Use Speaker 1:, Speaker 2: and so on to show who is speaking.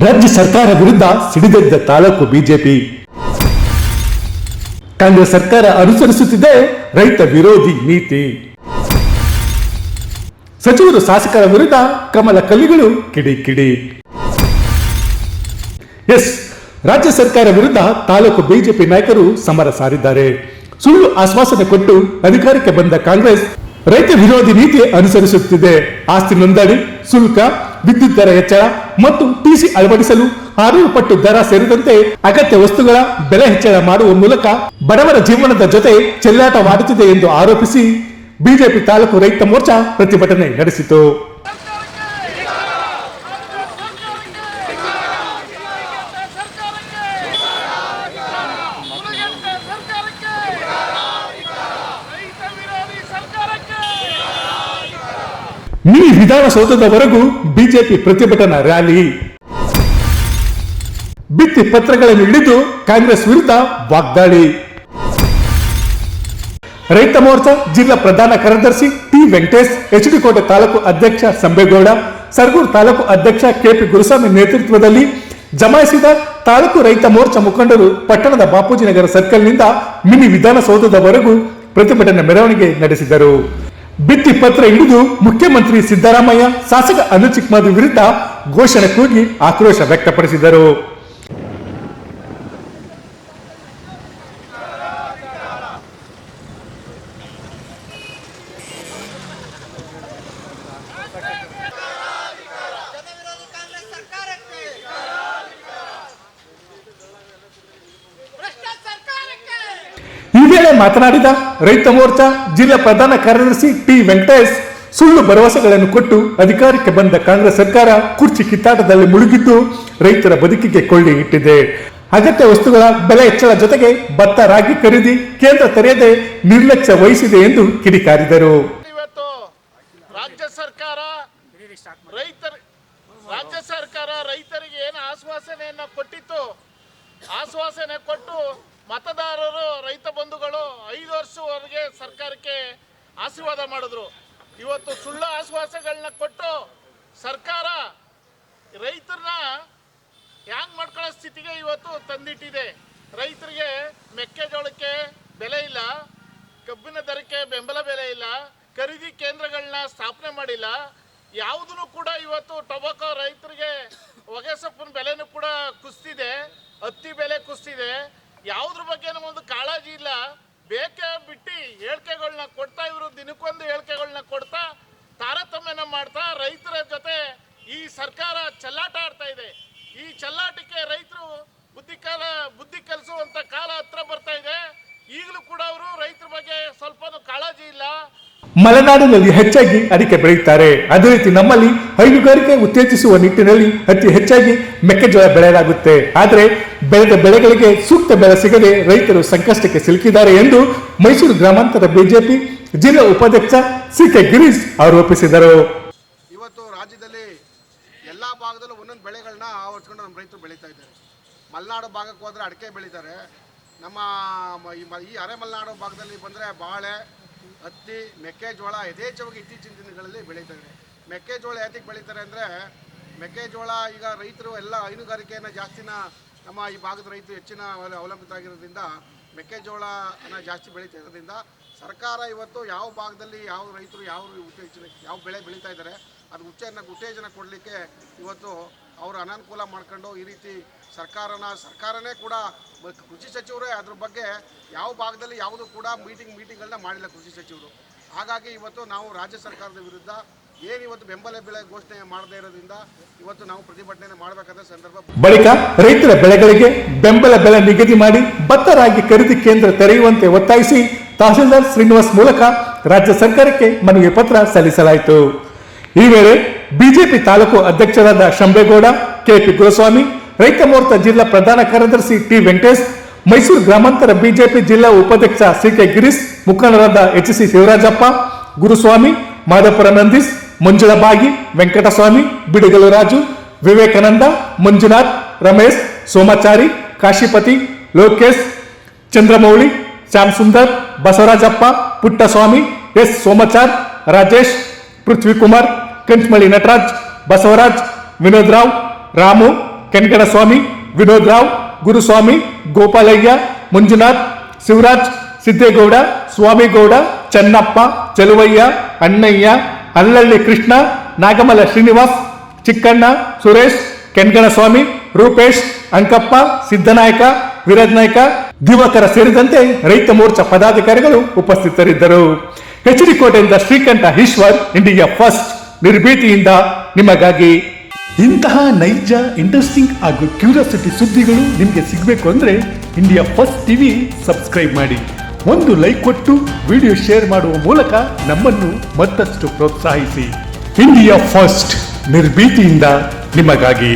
Speaker 1: ರಾಜ್ಯ ಸರ್ಕಾರ ವಿರುದ್ಧ ಸಿಡಿದೆದ್ದ ತಾಲೂಕು ಬಿಜೆಪಿ. ಕಾಂಗ್ರೆಸ್ ಸರ್ಕಾರ ಅನುಸರಿಸುತ್ತಿದೆ ರೈತ ವಿರೋಧಿ ನೀತಿ. ಸಚಿವರು ಶಾಸಕರ ವಿರುದ್ಧ ಕಮಲ ಕಲ್ಲಿಗಳು ಕಿಡಿಕಿಡಿ. ಎಸ್, ರಾಜ್ಯ ಸರ್ಕಾರ ವಿರುದ್ಧ ತಾಲೂಕು ಬಿಜೆಪಿ ನಾಯಕರು ಸಮರ ಸಾರಿದ್ದಾರೆ. ಸುಳ್ಳು ಆಶ್ವಾಸನೆ ಕೊಟ್ಟು ಅಧಿಕಾರಕ್ಕೆ ಬಂದ ಕಾಂಗ್ರೆಸ್ ರೈತ ವಿರೋಧಿ ನೀತಿ ಅನುಸರಿಸುತ್ತಿದೆ. ಆಸ್ತಿ ನೋಂದಣಿ ಶುಲ್ಕ, ವಿದ್ಯುತ್ ದರ ಹೆಚ್ಚಳ ಮತ್ತು ಟಿಸಿ ಅಳವಡಿಸಲು 6 ಪಟ್ಟು ದರ ಸೇರಿದಂತೆ ಅಗತ್ಯ ವಸ್ತುಗಳ ಬೆಲೆ ಹೆಚ್ಚಳ ಮಾಡುವ ಮೂಲಕ ಬಡವರ ಜೀವನದ ಜೊತೆ ಚೆಲ್ಲಾಟವಾಡುತ್ತಿದೆ ಎಂದು ಆರೋಪಿಸಿ ಬಿಜೆಪಿ ತಾಲೂಕು ರೈತ ಮೋರ್ಚಾ ಪ್ರತಿಭಟನೆ ನಡೆಸಿತು. ಮಿನಿ ವಿಧಾನಸೌಧದವರೆಗೂ ಬಿಜೆಪಿ ಪ್ರತಿಭಟನಾ ರ್ಯಾಲಿ. ಭಿತ್ತಿ ಪತ್ರಗಳನ್ನು ಹಿಡಿದು ಕಾಂಗ್ರೆಸ್ ವಿರುದ್ಧ ವಾಗ್ದಾಳಿ. ರೈತ ಮೋರ್ಚಾ ಜಿಲ್ಲಾ ಪ್ರಧಾನ ಕಾರ್ಯದರ್ಶಿ ಟಿ ವೆಂಕಟೇಶ್, ಎಚ್ಡಿ ಕೋಟೆ ತಾಲೂಕು ಅಧ್ಯಕ್ಷ ಸಂಬೇಗೌಡ, ಸರಗೂರು ತಾಲೂಕು ಅಧ್ಯಕ್ಷ ಕೆಪಿ ಗುರುಸ್ವಾಮಿ ನೇತೃತ್ವದಲ್ಲಿ ಜಮಾಯಿಸಿದ ತಾಲೂಕು ರೈತ ಮೋರ್ಚಾ ಮುಖಂಡರು ಪಟ್ಟಣದ ಬಾಪೂಜಿನಗರ ಸರ್ಕಲ್ನಿಂದ ಮಿನಿ ವಿಧಾನಸೌಧದವರೆಗೂ ಪ್ರತಿಭಟನಾ ಮೆರವಣಿಗೆ ನಡೆಸಿದರು. ಭಿತ್ತಿ ಪತ್ರ ಹಿಡಿದು ಮುಖ್ಯಮಂತ್ರಿ ಸಿದ್ದರಾಮಯ್ಯ, ಶಾಸಕ ಅನುಚಿಕ್ ಚಿಕ್ಕಮಾದು ವಿರುದ್ಧ ಘೋಷಣೆ ಕೂಗಿ ಆಕ್ರೋಶ ವ್ಯಕ್ತಪಡಿಸಿದರು. ಈ ವೇಳೆ ಮಾತನಾಡಿದ ರೈತ ಮೋರ್ಚಾ ಜಿಲ್ಲಾ ಪ್ರಧಾನ ಕಾರ್ಯದರ್ಶಿ ಟಿ ವೆಂಕಟೇಶ್, ಸುಳ್ಳು ಭರವಸೆಗಳನ್ನು ಕೊಟ್ಟು ಅಧಿಕಾರಕ್ಕೆ ಬಂದ ಕಾಂಗ್ರೆಸ್ ಸರ್ಕಾರ ಕುರ್ಚಿ ಕಿತ್ತಾಟದಲ್ಲಿ ಮುಳುಗಿದ್ದು ರೈತರ ಬದುಕಿಗೆ ಕೊಳ್ಳಿ ಇಟ್ಟಿದೆ. ಅಗತ್ಯ ವಸ್ತುಗಳ ಬೆಲೆ ಹೆಚ್ಚಳ ಜೊತೆಗೆ ಭತ್ತ, ರಾಗಿ ಖರೀದಿ ಕೇಂದ್ರ ತೆರೆಯದೆ ನಿರ್ಲಕ್ಷ್ಯ ವಹಿಸಿದೆ ಎಂದು ಕಿಡಿಕಾರಿದರು.
Speaker 2: ಇವತ್ತು ರಾಜ್ಯ ಸರ್ಕಾರ ರೈತರಿಗೆ ಏನು ಆಶ್ವಾಸನೆಯನ್ನ ಕೊಟ್ಟಿತ್ತು, ಆಶ್ವಾಸನೆ ಕೊಟ್ಟು ಮತದಾರರು ರೈತ ಬಂಧುಗಳು 5 ವರ್ಷವರೆಗೆ ಸರ್ಕಾರಕ್ಕೆ ಆಶೀರ್ವಾದ ಮಾಡಿದ್ರು. ಇವತ್ತು ಸುಳ್ಳು ಆಶ್ವಾಸಗಳನ್ನ ಕೊಟ್ಟು ಸರ್ಕಾರ ರೈತರನ್ನ ಹ್ಯಾಂಗ್ ಮಾಡ್ಕೊಳ್ಳೋ ಸ್ಥಿತಿಗೆ ಇವತ್ತು ತಂದಿಟ್ಟಿದೆ. ರೈತರಿಗೆ ಮೆಕ್ಕೆಜೋಳಕ್ಕೆ ಬೆಲೆ ಇಲ್ಲ, ಕಬ್ಬಿನ ದರಕ್ಕೆ ಬೆಂಬಲ ಬೆಲೆ ಇಲ್ಲ, ಖರೀದಿ ಕೇಂದ್ರಗಳನ್ನ ಸ್ಥಾಪನೆ ಮಾಡಿಲ್ಲ. ಯಾವುದನ್ನು ಕೂಡ ಇವತ್ತು ಟೊಬಾಕೋ ರೈತರಿಗೆ ಹೊಗೆ ಸೊಪ್ಪಿನ ಬೆಲೆನೂ ಕೂಡ ಕುಸಿದಿದೆ, ಹತ್ತಿ ಬೆಲೆ ಕುಸಿದಿದೆ. ಯಾವುದ್ರ ಬಗ್ಗೆ ಒಂದು ಕಾಳಜಿ ಇಲ್ಲ. ಬೇಕೇ ಬಿಟ್ಟು ಹೇಳಿಕೆಗಳನ್ನ ಕೊಡ್ತಾ, ಇವರು ದಿನಕ್ಕೊಂದು ಹೇಳಿಕೆಗಳನ್ನ ಕೊಡ್ತಾ ತಾರತಮ್ಯನ ಮಾಡ್ತಾ ರೈತರ ಜೊತೆ ಈ ಸರ್ಕಾರ ಚೆಲ್ಲಾಟ ಆಡ್ತಾ ಇದೆ. ಈ ಚೆಲ್ಲಾಟಕ್ಕೆ ರೈತರು ಬುದ್ಧಿ ಕಲಿಸುವಂತ ಕಾಲ ಹತ್ರ ಬರ್ತಾ ಇದೆ. ಈಗಲೂ ಕೂಡ ಅವರು ರೈತರ ಬಗ್ಗೆ ಸ್ವಲ್ಪನೂ ಕಾಳಜಿ ಇಲ್ಲ.
Speaker 1: ಮಲೆನಾಡಿನಲ್ಲಿ ಹೆಚ್ಚಾಗಿ ಅಡಿಕೆ ಬೆಳೆಯುತ್ತಾರೆ. ಅದೇ ರೀತಿ ನಮ್ಮಲ್ಲಿ ಹೈನುಗಾರಿಕೆ ಉತ್ತೇಜಿಸುವ ನಿಟ್ಟಿನಲ್ಲಿ ಅತಿ ಹೆಚ್ಚಾಗಿ ಮೆಕ್ಕೆಜೋಳ ಬೆಳೆಯಲಾಗುತ್ತೆ. ಆದರೆ ಬೆಳೆದ ಬೆಳೆಗಳಿಗೆ ಸೂಕ್ತ ಬೆಲೆ ಸಿಗದೆ ರೈತರು ಸಂಕಷ್ಟಕ್ಕೆ ಸಿಲುಕಿದ್ದಾರೆ ಎಂದು ಮೈಸೂರು ಗ್ರಾಮಾಂತರ ಬಿಜೆಪಿ ಜಿಲ್ಲಾ ಉಪಾಧ್ಯಕ್ಷ ಸಿ.ಕೆ. ಗಿರೀಶ್ ಆರೋಪಿಸಿದರು.
Speaker 3: ಇವತ್ತು ರಾಜ್ಯದಲ್ಲಿ ಎಲ್ಲಾ ಭಾಗದಲ್ಲೂ ಒಂದೊಂದು ಬೆಳೆಗಳನ್ನ ಆವರಿಸ್ಕೊಂಡು ನಮ್ಮ ರೈತರು ಬೆಳೀತಾ ಇದ್ದಾರೆ. ಮಲೆನಾಡು ಭಾಗಕ್ಕೆ ಹೋದ್ರೆ ಅಡಿಕೆ ಬೆಳೀತಾರೆ. ನಮ್ಮ ಈ ಅರೆ ಮಲೆನಾಡು ಭಾಗದಲ್ಲಿ ಬಂದರೆ ಬಾಳೆ, ಹತ್ತಿ, ಮೆಕ್ಕೆಜೋಳ ಯಥೇಚ್ಛವಾಗಿ ಇತ್ತೀಚಿನ ದಿನಗಳಲ್ಲಿ ಬೆಳೀತಾ ಇದೆ. ಮೆಕ್ಕೆಜೋಳ ಯಾತಕ್ಕೆ ಬೆಳೀತಾರೆ ಅಂದರೆ, ಮೆಕ್ಕೆಜೋಳ ಈಗ ರೈತರು ಎಲ್ಲ ಹೈನುಗಾರಿಕೆಯನ್ನು ಜಾಸ್ತಿನ ನಮ್ಮ ಈ ಭಾಗದ ರೈತರು ಹೆಚ್ಚಿನ ಅವಲಂಬಿತರಾಗಿರೋದ್ರಿಂದ ಮೆಕ್ಕೆಜೋಳನ ಜಾಸ್ತಿ ಬೆಳೀತಾ ಇರೋದ್ರಿಂದ ಸರ್ಕಾರ ಇವತ್ತು ಯಾವ ಭಾಗದಲ್ಲಿ ಯಾವ ರೈತರು ಯಾವ ಬೆಳೆ ಬೆಳೀತಾ ಇದ್ದಾರೆ ಅದು ಉತ್ತೇಜನ ಕೊಡಲಿಕ್ಕೆ ಇವತ್ತು ಅವರು ಅನಾನುಕೂಲ ಮಾಡ್ಕೊಂಡು ಈ ರೀತಿ ಸರ್ಕಾರನೇ ಕೂಡ ಕೃಷಿ ಸಚಿವರೇ ಅದ್ರ ಬಗ್ಗೆ ಯಾವ ಭಾಗದಲ್ಲಿ ಯಾವುದು ಕೂಡ ಮೀಟಿಂಗ್ಗಳನ್ನ ಮಾಡಿಲ್ಲ ಕೃಷಿ ಸಚಿವರು. ಹಾಗಾಗಿ ಇವತ್ತು ನಾವು ರಾಜ್ಯ ಸರ್ಕಾರದ ವಿರುದ್ಧ ಏನಿವತ್ತು ಬೆಂಬಲ ಬೆಲೆ ಘೋಷಣೆ ಮಾಡದೇ ಇರೋದ್ರಿಂದ ಇವತ್ತು ನಾವು ಪ್ರತಿಭಟನೆ ಮಾಡಬೇಕಾದ ಸಂದರ್ಭ.
Speaker 1: ಬಳಿಕ ರೈತರ ಬೆಳೆಗಳಿಗೆ ಬೆಂಬಲ ಬೆಲೆ ನಿಗದಿ ಮಾಡಿ ಭತ್ತ, ರಾಗಿ ಖರೀದಿ ಕೇಂದ್ರ ತೆರೆಯುವಂತೆ ಒತ್ತಾಯಿಸಿ ತಹಸೀಲ್ದಾರ್ ಶ್ರೀನಿವಾಸ್ ಮೂಲಕ ರಾಜ್ಯ ಸರ್ಕಾರಕ್ಕೆ ಮನವಿ ಪತ್ರ ಸಲ್ಲಿಸಲಾಯಿತು. ಈ ವೇಳೆ ಬಿಜೆಪಿ ತಾಲೂಕು ಅಧ್ಯಕ್ಷರಾದ ಶಂಬೇಗೌಡ, ಕೆಪಿ ಗುರುಸ್ವಾಮಿ, ರೈತ ಮೋರ್ಚಾ ಜಿಲ್ಲಾ ಪ್ರಧಾನ ಕಾರ್ಯದರ್ಶಿ ಟಿ ವೆಂಕಟೇಶ್, ಮೈಸೂರು ಗ್ರಾಮಾಂತರ ಬಿಜೆಪಿ ಜಿಲ್ಲಾ ಉಪಾಧ್ಯಕ್ಷ ಸಿ.ಕೆ. ಗಿರೀಶ್, ಮುಖಂಡರಾದ ಎಚ್.ಸಿ. ಶಿವರಾಜಪ್ಪ, ಗುರುಸ್ವಾಮಿ, ಮಾದಪುರ ನಂದೀಶ್, ಮಂಜುಳ ಬಾಗಿ, ವೆಂಕಟಸ್ವಾಮಿ, ಬಿಡುಗಲು ರಾಜು, ವಿವೇಕಾನಂದ, ಮಂಜುನಾಥ್, ರಮೇಶ್, ಸೋಮಾಚಾರಿ, ಕಾಶಿಪತಿ, ಲೋಕೇಶ್, ಚಂದ್ರಮೌಳಿ, ಶ್ಯಾಮ್ ಸುಂದರ್, ಬಸವರಾಜಪ್ಪ, ಪುಟ್ಟಸ್ವಾಮಿ, ಎಸ್ ಸೋಮಚಾರ್, ರಾಜೇಶ್, ಪೃಥ್ವಿಕುಮಾರ್, ಕಂಚಮಳಿ ನಟರಾಜ್, ಬಸವರಾಜ್, ವಿನೋದ್ ರಾವ್, ರಾಮು, ಕೆಂಗಣಸ್ವಾಮಿ, ವಿನೋದ್ ರಾವ್, ಗುರುಸ್ವಾಮಿ, ಗೋಪಾಲಯ್ಯ, ಮಂಜುನಾಥ್, ಶಿವರಾಜ್, ಸಿದ್ದೇಗೌಡ, ಸ್ವಾಮಿಗೌಡ, ಚನ್ನಪ್ಪ, ಚಲುವಯ್ಯ, ಅಣ್ಣಯ್ಯ, ಅಲ್ಲಳ್ಳಿ ಕೃಷ್ಣ, ನಾಗಮಲ ಶ್ರೀನಿವಾಸ್, ಚಿಕ್ಕಣ್ಣ, ಸುರೇಶ್, ಕೆಂಗಣಸ್ವಾಮಿ, ರೂಪೇಶ್, ಅಂಕಪ್ಪ, ಸಿದ್ದನಾಯಕ, ವಿರಾಜ್ ನಾಯ್ಕ, ದಿವಾಕರ ಸೇರಿದಂತೆ ರೈತ ಮೋರ್ಚಾ ಪದಾಧಿಕಾರಿಗಳು ಉಪಸ್ಥಿತರಿದ್ದರು. ಎಚ್.ಡಿ. ಕೋಟೆಯಿಂದ ಶ್ರೀಕಂಠ ಈಶ್ವರ್, ಇಂಡಿಯಾ ಫಸ್ಟ್, ನಿರ್ಭೀತಿಯಿಂದ ನಿಮಗಾಗಿ. ಇಂತಹ ನೈಜ, ಇಂಟ್ರೆಸ್ಟಿಂಗ್ ಹಾಗೂ ಕ್ಯೂರಿಯಾಸಿಟಿ ಸುದ್ದಿಗಳು ನಿಮಗೆ ಸಿಗಬೇಕು ಅಂದ್ರೆ ಇಂಡಿಯಾ ಫಸ್ಟ್ ಟಿವಿ ಸಬ್ಸ್ಕ್ರೈಬ್ ಮಾಡಿ. ಒಂದು ಲೈಕ್ ಕೊಟ್ಟು ವಿಡಿಯೋ ಶೇರ್ ಮಾಡುವ ಮೂಲಕ ನಮ್ಮನ್ನು ಮತ್ತಷ್ಟು ಪ್ರೋತ್ಸಾಹಿಸಿ. ಇಂಡಿಯಾ ಫಸ್ಟ್, ನಿರ್ಭೀತಿಯಿಂದ ನಿಮಗಾಗಿ.